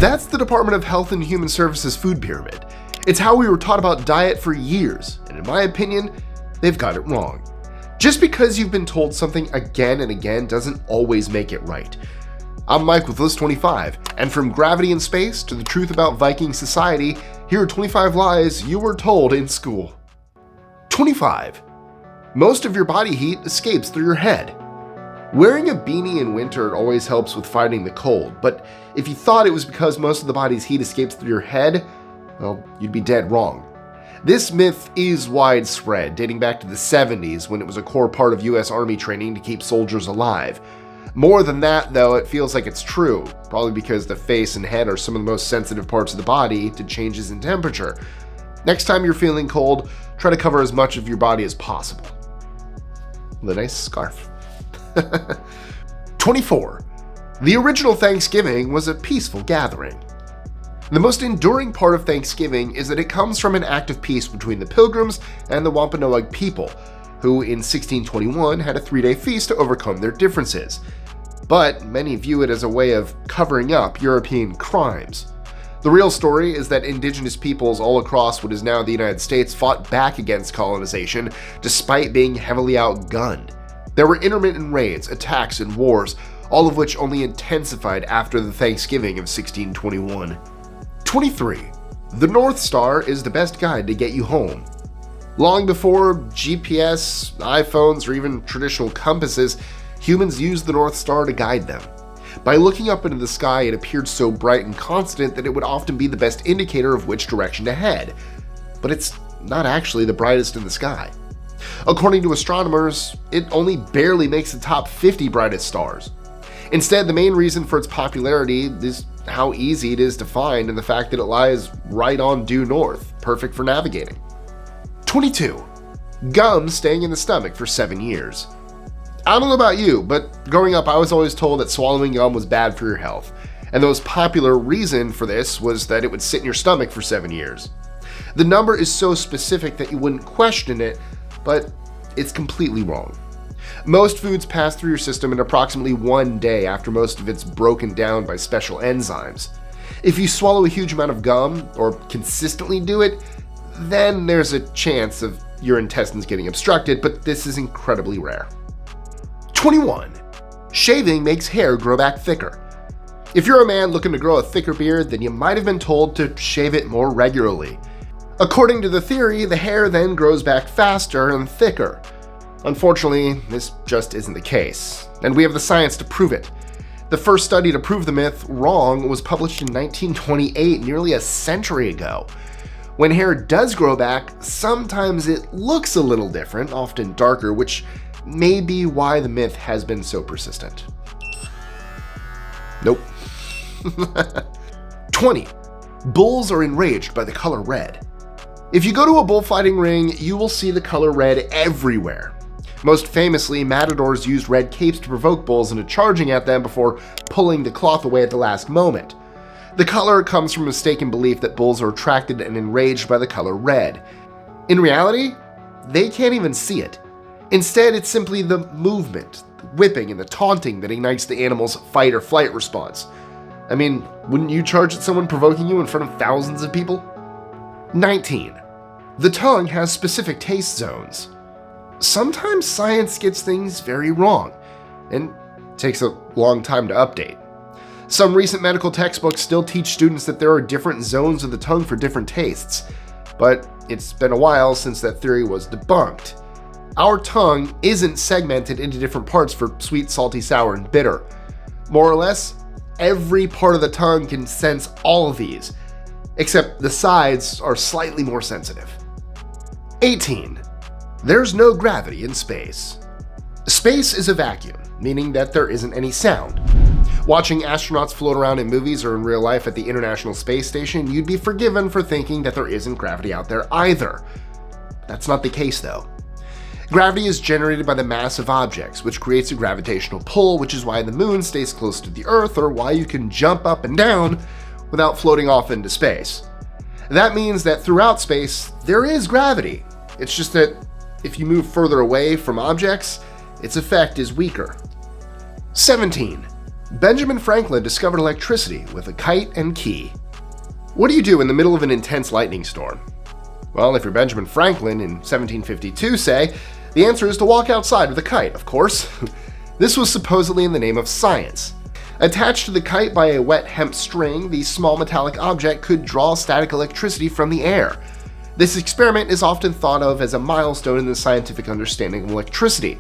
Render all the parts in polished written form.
That's the Department of Health and Human Services food pyramid. It's how we were taught about diet for years, and in my opinion, they've got it wrong. Just because you've been told something again and again doesn't always make it right. I'm Mike with List 25, and from gravity and space to the truth about Viking society, here are 25 lies you were told in school. 25. Most of your body heat escapes through your head. Wearing a beanie in winter always helps with fighting the cold, but if you thought it was because most of the body's heat escapes through your head, well, you'd be dead wrong. This myth is widespread, dating back to the 70s when it was a core part of US Army training to keep soldiers alive. More than that, though, it feels like it's true, probably because the face and head are some of the most sensitive parts of the body to changes in temperature. Next time you're feeling cold, try to cover as much of your body as possible with a nice scarf. 24. The original Thanksgiving was a peaceful gathering. The most enduring part of Thanksgiving is that it comes from an act of peace between the Pilgrims and the Wampanoag people, who in 1621 had a 3-day feast to overcome their differences. But many view it as a way of covering up European crimes. The real story is that indigenous peoples all across what is now the United States fought back against colonization despite being heavily outgunned. There were intermittent raids, attacks, and wars, all of which only intensified after the Thanksgiving of 1621. 23. The North Star is the best guide to get you home. Long before GPS, iPhones, or even traditional compasses, humans used the North Star to guide them. By looking up into the sky, it appeared so bright and constant that it would often be the best indicator of which direction to head. But it's not actually the brightest in the sky. According to astronomers, it only barely makes the top 50 brightest stars. Instead, the main reason for its popularity is how easy it is to find and the fact that it lies right on due north, perfect for navigating. 22. Gum staying in the stomach for 7 years. I don't know about you, but growing up I was always told that swallowing gum was bad for your health, and the most popular reason for this was that it would sit in your stomach for 7 years. The number is so specific that you wouldn't question it, but it's completely wrong. Most foods pass through your system in approximately 1 day after most of it's broken down by special enzymes. If you swallow a huge amount of gum, or consistently do it, then there's a chance of your intestines getting obstructed, but this is incredibly rare. 21. Shaving makes hair grow back thicker. If you're a man looking to grow a thicker beard, then you might have been told to shave it more regularly. According to the theory, the hair then grows back faster and thicker. Unfortunately, this just isn't the case, and we have the science to prove it. The first study to prove the myth wrong was published in 1928, nearly a century ago. When hair does grow back, sometimes it looks a little different, often darker, which may be why the myth has been so persistent. Nope. 20. Bulls are enraged by the color red. If you go to a bullfighting ring, you will see the color red everywhere. Most famously, matadors used red capes to provoke bulls into charging at them before pulling the cloth away at the last moment. The color comes from a mistaken belief that bulls are attracted and enraged by the color red. In reality, they can't even see it. Instead, it's simply the movement, the whipping, and the taunting that ignites the animal's fight or flight response. I mean, wouldn't you charge at someone provoking you in front of thousands of people? 19. The tongue has specific taste zones. Sometimes science gets things very wrong, and takes a long time to update. Some recent medical textbooks still teach students that there are different zones of the tongue for different tastes, but it's been a while since that theory was debunked. Our tongue isn't segmented into different parts for sweet, salty, sour, and bitter. More or less, every part of the tongue can sense all of these, except the sides are slightly more sensitive. 18. There's no gravity in space. Space is a vacuum, meaning that there isn't any sound. Watching astronauts float around in movies or in real life at the International Space Station, you'd be forgiven for thinking that there isn't gravity out there either. That's not the case though. Gravity is generated by the mass of objects, which creates a gravitational pull, which is why the moon stays close to the Earth, or why you can jump up and down without floating off into space. That means that throughout space, there is gravity. It's just that if you move further away from objects, its effect is weaker. 17. Benjamin Franklin discovered electricity with a kite and key. What do you do in the middle of an intense lightning storm? Well, if you're Benjamin Franklin in 1752, say, the answer is to walk outside with a kite, of course. This was supposedly in the name of science. Attached to the kite by a wet hemp string, the small metallic object could draw static electricity from the air. This experiment is often thought of as a milestone in the scientific understanding of electricity.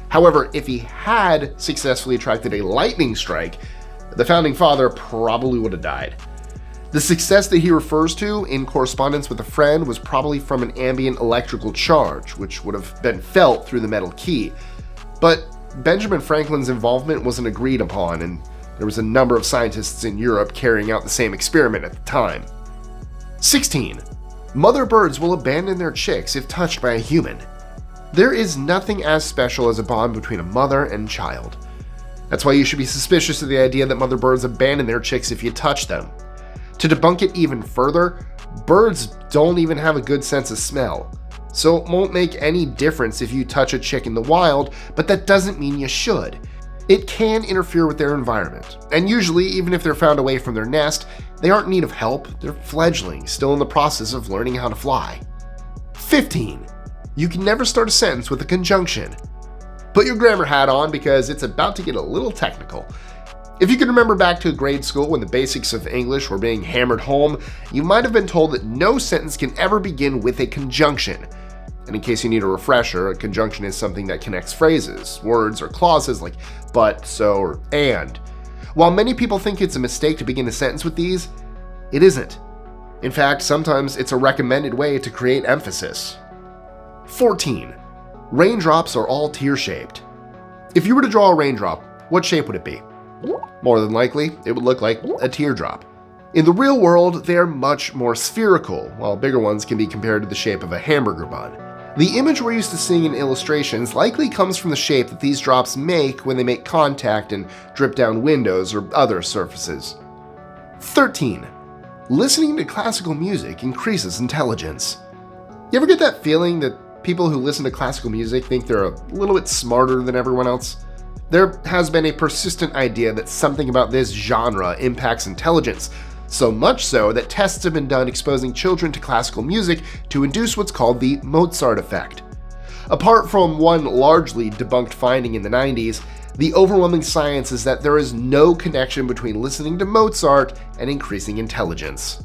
However, if he had successfully attracted a lightning strike, the founding father probably would have died. The success that he refers to in correspondence with a friend was probably from an ambient electrical charge, which would have been felt through the metal key. But Benjamin Franklin's involvement wasn't agreed upon, and there was a number of scientists in Europe carrying out the same experiment at the time. 16. Mother birds will abandon their chicks if touched by a human. There is nothing as special as a bond between a mother and child. That's why you should be suspicious of the idea that mother birds abandon their chicks if you touch them. To debunk it even further, birds don't even have a good sense of smell. So it won't make any difference if you touch a chick in the wild, but that doesn't mean you should. It can interfere with their environment, and usually, even if they're found away from their nest, they aren't in need of help. They're fledglings, still in the process of learning how to fly. 15. You can never start a sentence with a conjunction. Put your grammar hat on because it's about to get a little technical. If you can remember back to grade school when the basics of English were being hammered home, you might have been told that no sentence can ever begin with a conjunction. And in case you need a refresher, a conjunction is something that connects phrases, words, or clauses like but, so, or and. While many people think it's a mistake to begin a sentence with these, it isn't. In fact, sometimes it's a recommended way to create emphasis. 14. Raindrops are all tear-shaped. If you were to draw a raindrop, what shape would it be? More than likely, it would look like a teardrop. In the real world, they are much more spherical, while bigger ones can be compared to the shape of a hamburger bun. The image we're used to seeing in illustrations likely comes from the shape that these drops make when they make contact and drip down windows or other surfaces. 13. Listening to classical music increases intelligence. You ever get that feeling that people who listen to classical music think they're a little bit smarter than everyone else? There has been a persistent idea that something about this genre impacts intelligence, so much so that tests have been done exposing children to classical music to induce what's called the Mozart effect. Apart from one largely debunked finding in the 90s, the overwhelming science is that there is no connection between listening to Mozart and increasing intelligence.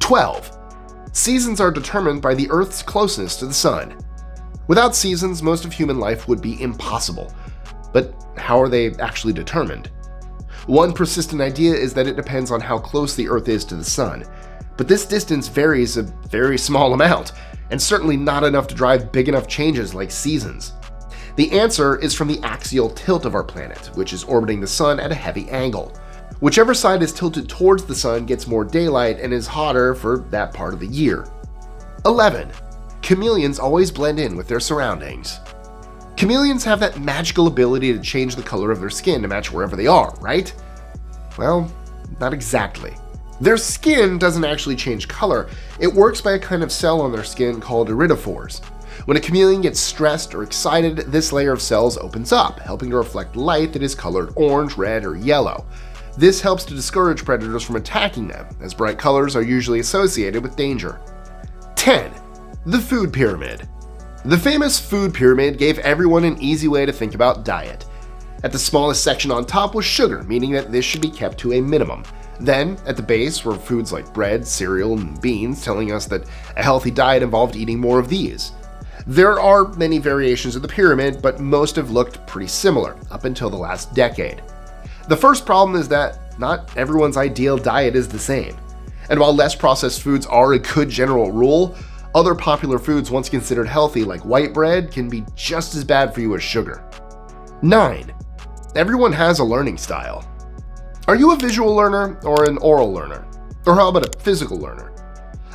12. Seasons are determined by the Earth's closeness to the Sun. Without seasons, most of human life would be impossible. But how are they actually determined? One persistent idea is that it depends on how close the Earth is to the Sun, but this distance varies a very small amount, and certainly not enough to drive big enough changes like seasons. The answer is from the axial tilt of our planet, which is orbiting the Sun at a heavy angle. Whichever side is tilted towards the Sun gets more daylight and is hotter for that part of the year. 11. Chameleons always blend in with their surroundings. Chameleons have that magical ability to change the color of their skin to match wherever they are, right? Well, not exactly. Their skin doesn't actually change color. It works by a kind of cell on their skin called iridophores. When a chameleon gets stressed or excited, this layer of cells opens up, helping to reflect light that is colored orange, red, or yellow. This helps to discourage predators from attacking them, as bright colors are usually associated with danger. 10. The food pyramid. The famous food pyramid gave everyone an easy way to think about diet. At the smallest section on top was sugar, meaning that this should be kept to a minimum. Then, at the base were foods like bread, cereal, and beans, telling us that a healthy diet involved eating more of these. There are many variations of the pyramid, but most have looked pretty similar, up until the last decade. The first problem is that not everyone's ideal diet is the same. And while less processed foods are a good general rule, other popular foods once considered healthy, like white bread, can be just as bad for you as sugar. 9. Everyone has a learning style. Are you a visual learner or an oral learner? Or how about a physical learner?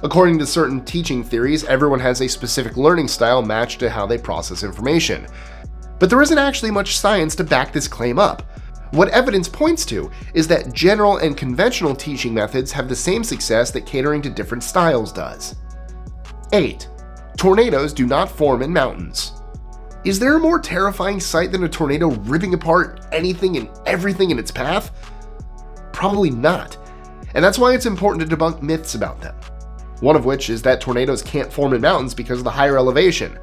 According to certain teaching theories, everyone has a specific learning style matched to how they process information. But there isn't actually much science to back this claim up. What evidence points to is that general and conventional teaching methods have the same success that catering to different styles does. 8. Tornadoes do not form in mountains. Is there a more terrifying sight than a tornado ripping apart anything and everything in its path? Probably not. And that's why it's important to debunk myths about them. One of which is that tornadoes can't form in mountains because of the higher elevation.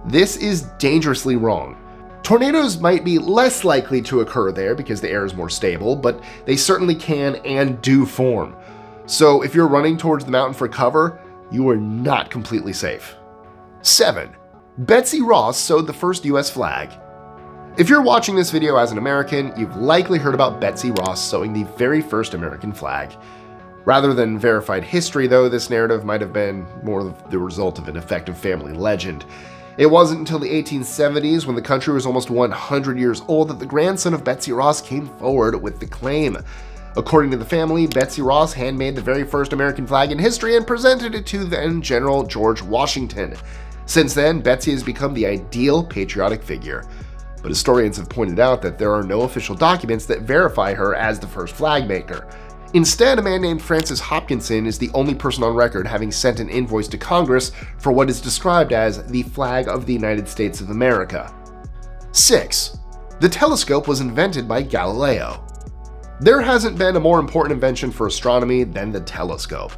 This is dangerously wrong. Tornadoes might be less likely to occur there because the air is more stable, but they certainly can and do form. So if you're running towards the mountain for cover, you are not completely safe. 7. Betsy Ross sewed the first US flag. If you're watching this video as an American, you've likely heard about Betsy Ross sewing the very first American flag. Rather than verified history, though, this narrative might have been more the result of an effective family legend. It wasn't until the 1870s, when the country was almost 100 years old, that the grandson of Betsy Ross came forward with the claim. According to the family, Betsy Ross handmade the very first American flag in history and presented it to then General George Washington. Since then, Betsy has become the ideal patriotic figure. But historians have pointed out that there are no official documents that verify her as the first flag maker. Instead, a man named Francis Hopkinson is the only person on record having sent an invoice to Congress for what is described as the flag of the United States of America. 6. The telescope was invented by Galileo. There hasn't been a more important invention for astronomy than the telescope.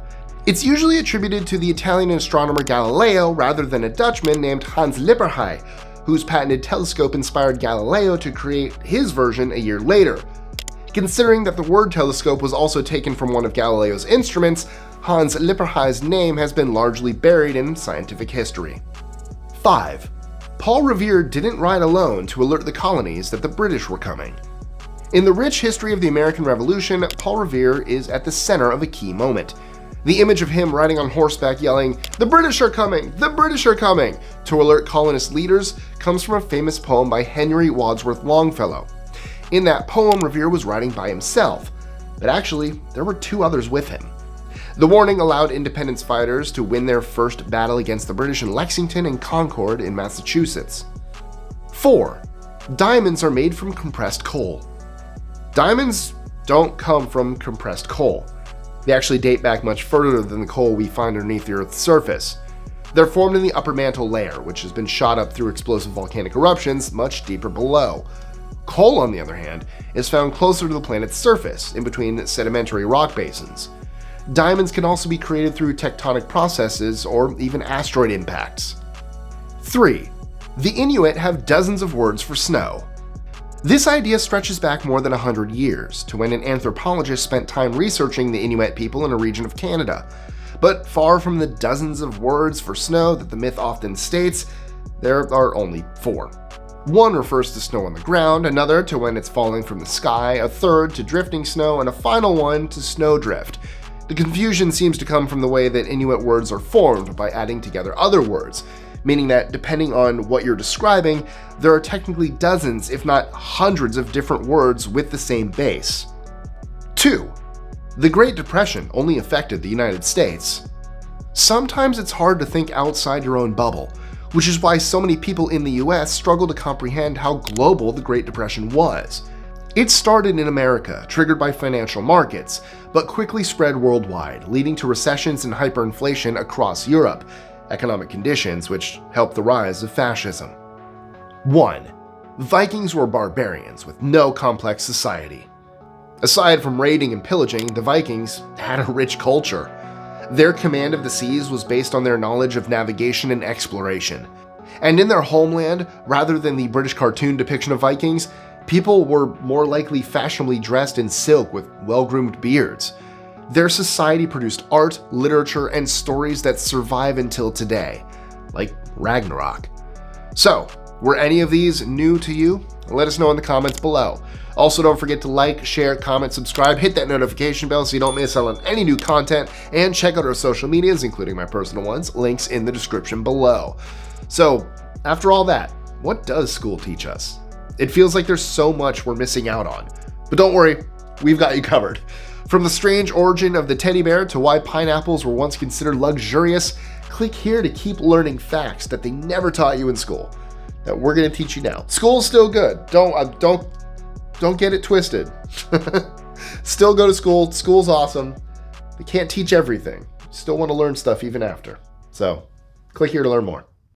It's usually attributed to the Italian astronomer Galileo rather than a Dutchman named Hans Lippershey, whose patented telescope inspired Galileo to create his version a year later. Considering that the word telescope was also taken from one of Galileo's instruments, Hans Lippershey's name has been largely buried in scientific history. 5. Paul Revere didn't ride alone to alert the colonies that the British were coming. In the rich history of the American Revolution, Paul Revere is at the center of a key moment. The image of him riding on horseback yelling, "The British are coming! The British are coming!" to alert colonist leaders comes from a famous poem by Henry Wadsworth Longfellow. In that poem, Revere was riding by himself, but actually, there were 2 others with him. The warning allowed independence fighters to win their first battle against the British in Lexington and Concord in Massachusetts. 4. Diamonds are made from compressed coal. Diamonds don't come from compressed coal. They actually date back much further than the coal we find underneath the Earth's surface. They're formed in the upper mantle layer, which has been shot up through explosive volcanic eruptions much deeper below. Coal, on the other hand, is found closer to the planet's surface, in between sedimentary rock basins. Diamonds can also be created through tectonic processes or even asteroid impacts. 3. The Inuit have dozens of words for snow. This idea stretches back more than 100 years, to when an anthropologist spent time researching the Inuit people in a region of Canada. But far from the dozens of words for snow that the myth often states, there are only 4. One refers to snow on the ground, another to when it's falling from the sky, a third to drifting snow, and a final one to snowdrift. The confusion seems to come from the way that Inuit words are formed by adding together other words, meaning that depending on what you're describing, there are technically dozens, if not hundreds of different words with the same base. 2. The Great Depression only affected the United States. Sometimes it's hard to think outside your own bubble, which is why so many people in the US struggle to comprehend how global the Great Depression was. It started in America, triggered by financial markets, but quickly spread worldwide, leading to recessions and hyperinflation across Europe, economic conditions which helped the rise of fascism. 1. Vikings were barbarians with no complex society. Aside from raiding and pillaging, the Vikings had a rich culture. Their command of the seas was based on their knowledge of navigation and exploration. And in their homeland, rather than the British cartoon depiction of Vikings, people were more likely fashionably dressed in silk with well-groomed beards. Their society produced art, literature, and stories that survive until today, like Ragnarok. So, were any of these new to you? Let us know in the comments below. Also, don't forget to like, share, comment, subscribe, hit that notification bell so you don't miss out on any new content, and check out our social medias, including my personal ones, links in the description below. So, after all that, what does school teach us? It feels like there's so much we're missing out on. But don't worry, we've got you covered. From the strange origin of the teddy bear to why pineapples were once considered luxurious, click here to keep learning facts that they never taught you in school, that we're going to teach you now. School's still good. Don't get it twisted. Still go to school. School's awesome. They can't teach everything. You still want to learn stuff even after. So click here to learn more.